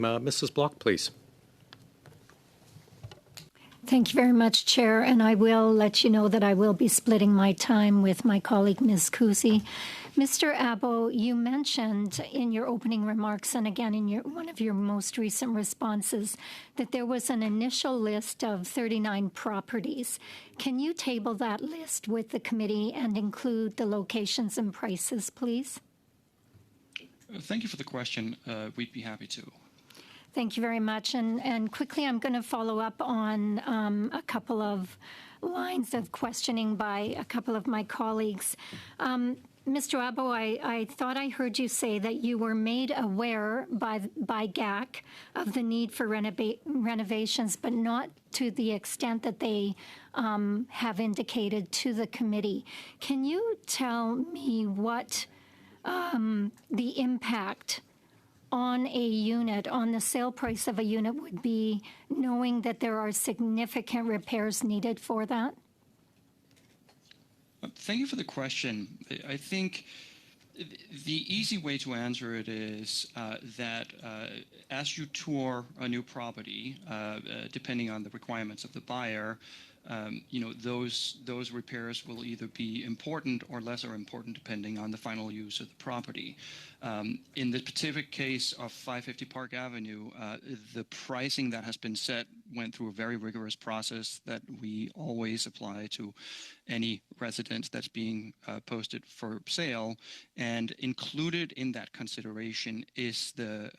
Mrs. Block, please. Thank you very much, Chair, and I will let you know that I will be splitting my time with my colleague, Ms. Kusi. Mr. Abo, you mentioned in your opening remarks and again in one of your most recent responses that there was an initial list of 39 properties. Can you table that list with the committee and include the locations and prices, please? Thank you for the question. We'd be happy to. Thank you very much. And quickly, I'm going to follow up on a couple of lines of questioning by a couple of my colleagues. Mr. Abo, I thought I heard you say that you were made aware by GAC of the need for renovations, but not to the extent that they have indicated to the committee. Can you tell me what the impact on a unit, on the sale price of a unit would be, knowing that there are significant repairs needed for that? Thank you for the question. I think the easy way to answer it is that as you tour a new property, depending on the requirements of the buyer, those repairs will either be important or lesser important depending on the final use of the property. In the specific case of 550 Park Avenue, the pricing that has been set went through a very rigorous process that we always apply to any residence that's being posted for sale, and included in that consideration is the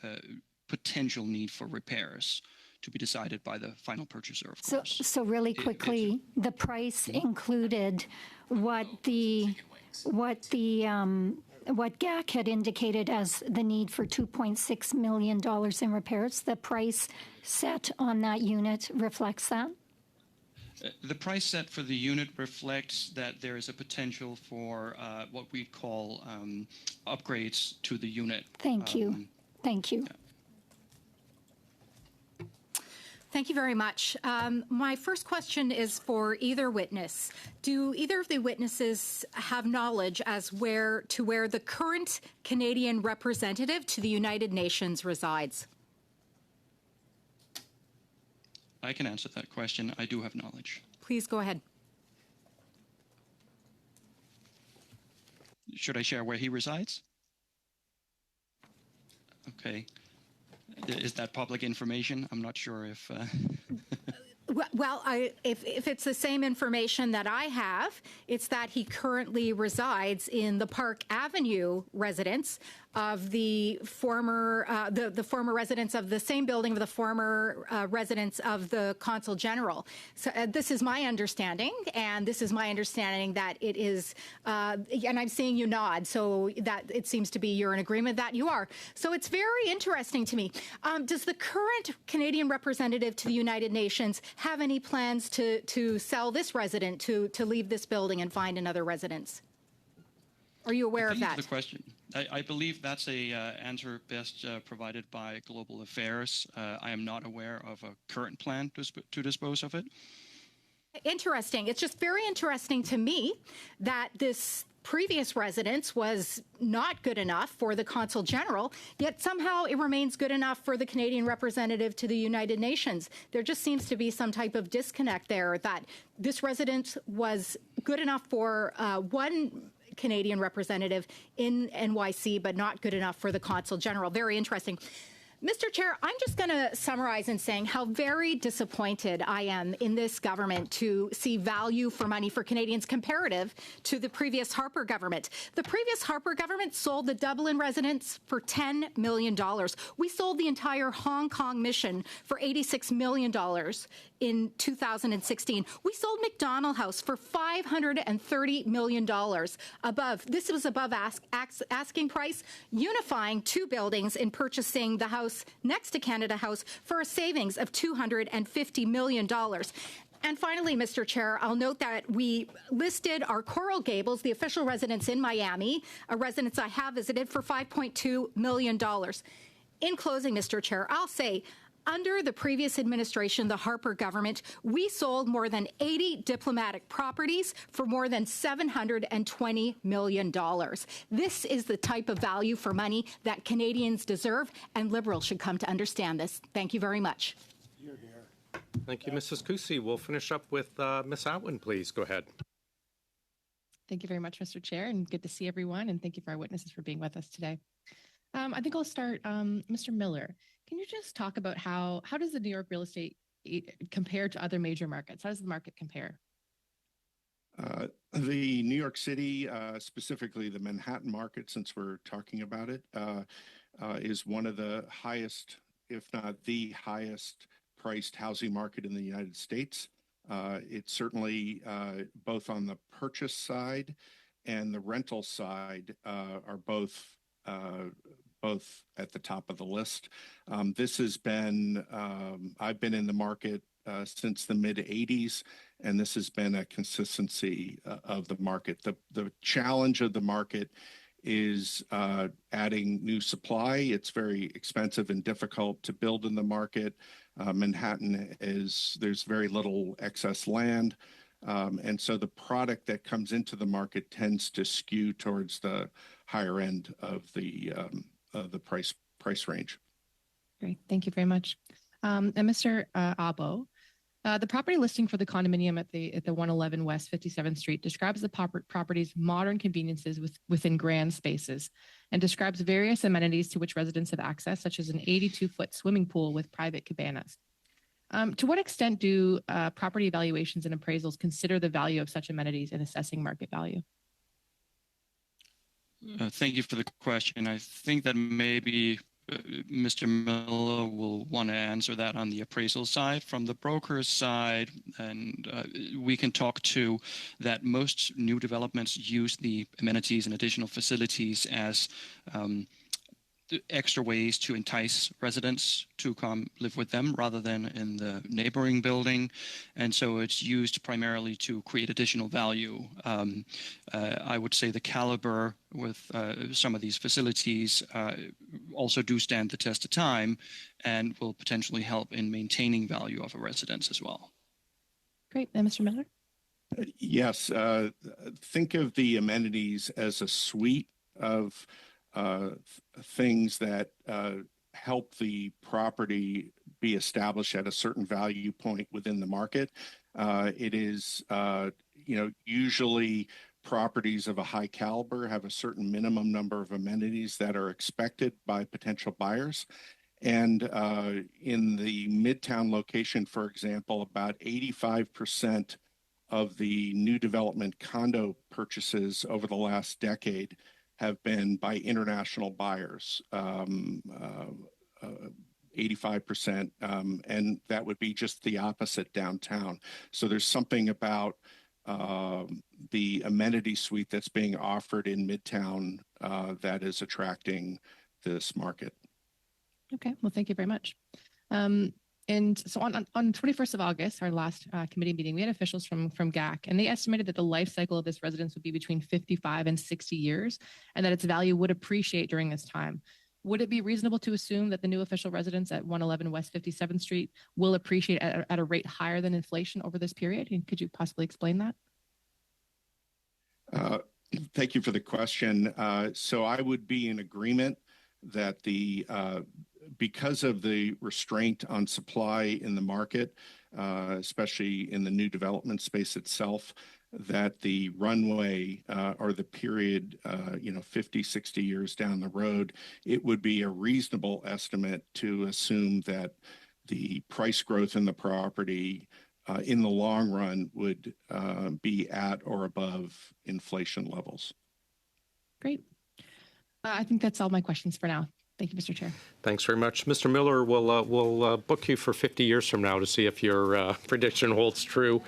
potential need for repairs to be decided by the final purchaser, of course. So really quickly, the price included what GAC had indicated as the need for $2.6 million in repairs. The price set on that unit reflects that? The price set for the unit reflects that there is a potential for what we call upgrades to the unit. Thank you. Thank you. Yeah. Thank you very much. My first question is for either witness. Do either of the witnesses have knowledge as where the current Canadian representative to the United Nations resides? I can answer that question. I do have knowledge. Please go ahead. Should I share where he resides? Okay. Is that public information? I'm not sure if... Well, if it's the same information that I have, it's that he currently resides in the Park Avenue residence of the former former residence of the same building of the former residence of the Consul General. So this is my understanding, and this is my understanding that it is, and I'm seeing you nod, so that it seems to be you're in agreement that you are. So it's very interesting to me. Does the current Canadian representative to the United Nations have any plans to sell this resident, to leave this building and find another residence? Are you aware of that? Thank you for the question. I believe that's a answer best provided by Global Affairs. I am not aware of a current plan to dispose of it. Interesting. It's just very interesting to me that this previous residence was not good enough for the Consul General, yet somehow it remains good enough for the Canadian representative to the United Nations. There just seems to be some type of disconnect there, that this residence was good enough for one Canadian representative in NYC, but not good enough for the Consul General. Very interesting. Mr. Chair, I'm just going to summarize in saying how very disappointed I am in this government to see value for money for Canadians comparative to the previous Harper government. The previous Harper government sold the Dublin residence for $10 million. We sold the entire Hong Kong mission for $86 million in 2016. We sold McDonald House for $530 million. This was above asking price, unifying two buildings and purchasing the house next to Canada House for a savings of $250 million. And finally, Mr. Chair, I'll note that we listed our Coral Gables, the official residence in Miami, a residence I have visited, for $5.2 million. In closing, Mr. Chair, I'll say under the previous administration, the Harper government, we sold more than 80 diplomatic properties for more than $720 million. This is the type of value for money that Canadians deserve, and Liberals should come to understand this. Thank you very much. Thank you, Mrs. Kusi. We'll finish up with Ms. Atwin, please. Go ahead. Thank you very much, Mr. Chair, and good to see everyone, and thank you for our witnesses for being with us today. I think I'll start, Mr. Miller. Can you just talk about how does the New York real estate compare to other major markets? How does the market compare? The New York City, specifically the Manhattan market, since we're talking about it, is one of the highest, if not the highest, priced housing market in the United States. It's certainly both on the purchase side and the rental side are both at the top of the list. This has been, I've been in the market since the mid 80s, and this has been a consistency of the market. The challenge of the market is adding new supply. It's very expensive and difficult to build in the market. Manhattan there's very little excess land. And so the product that comes into the market tends to skew towards the higher end of the price range. Great, thank you very much. And Mr. Abo, the property listing for the condominium at the 111 West 57th Street describes the property's modern conveniences within grand spaces and describes various amenities to which residents have access, such as an 82-foot swimming pool with private cabanas. To what extent do property evaluations and appraisals consider the value of such amenities in assessing market value? Thank you for the question. I think that maybe Mr. Miller will want to answer that on the appraisal side. From the broker's side, and we can talk to that most new developments use the amenities and additional facilities as extra ways to entice residents to come live with them rather than in the neighboring building. And so it's used primarily to create additional value. I would say the caliber with some of these facilities also do stand the test of time and will potentially help in maintaining value of a residence as well. Great. And Mr. Miller? Yes. Think of the amenities as a suite of things that help the property be established at a certain value point within the market. It is, usually properties of a high caliber have a certain minimum number of amenities that are expected by potential buyers. And in the Midtown location, for example, about 85% of the new development condo purchases over the last decade have been by international buyers, 85%, and that would be just the opposite downtown. So there's something about the amenity suite that's being offered in Midtown that is attracting this market. Okay, well, thank you very much. And so on 21st of August, our last committee meeting, we had officials from GAC, and they estimated that the life cycle of this residence would be between 55 and 60 years, and that its value would appreciate during this time. Would it be reasonable to assume that the new official residence at 111 West 57th Street will appreciate at a rate higher than inflation over this period? And could you possibly explain that? Thank you for the question. So I would be in agreement that because of the restraint on supply in the market, especially in the new development space itself, that the runway or the period, 50, 60 years down the road, it would be a reasonable estimate to assume that the price growth in the property in the long run would be at or above inflation levels. Great. I think that's all my questions for now. Thank you, Mr. Chair. Thanks very much. Mr. Miller, we'll book you for 50 years from now to see if your prediction holds true.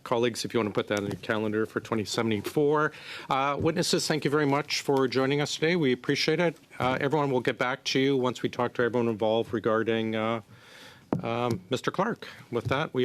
Colleagues, if you want to put that on your calendar for 2074. Witnesses, thank you very much for joining us today. We appreciate it. Everyone will get back to you once we talk to everyone involved regarding Mr. Clark. With that, we